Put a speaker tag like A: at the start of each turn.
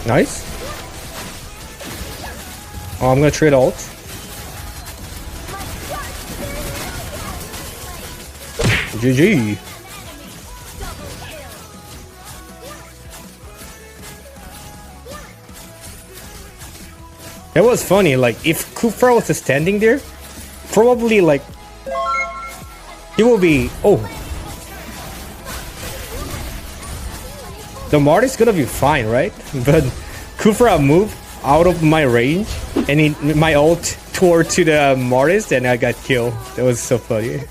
A: Nice. Oh, I'm gonna trade ult. GG. It was funny, like, if Kufra was standing there, probably, like, he will be... Oh. The Mart is gonna be fine, right? But Kufra moved out of my range, and my ult tore to the Mortis, and I got killed. That was so funny.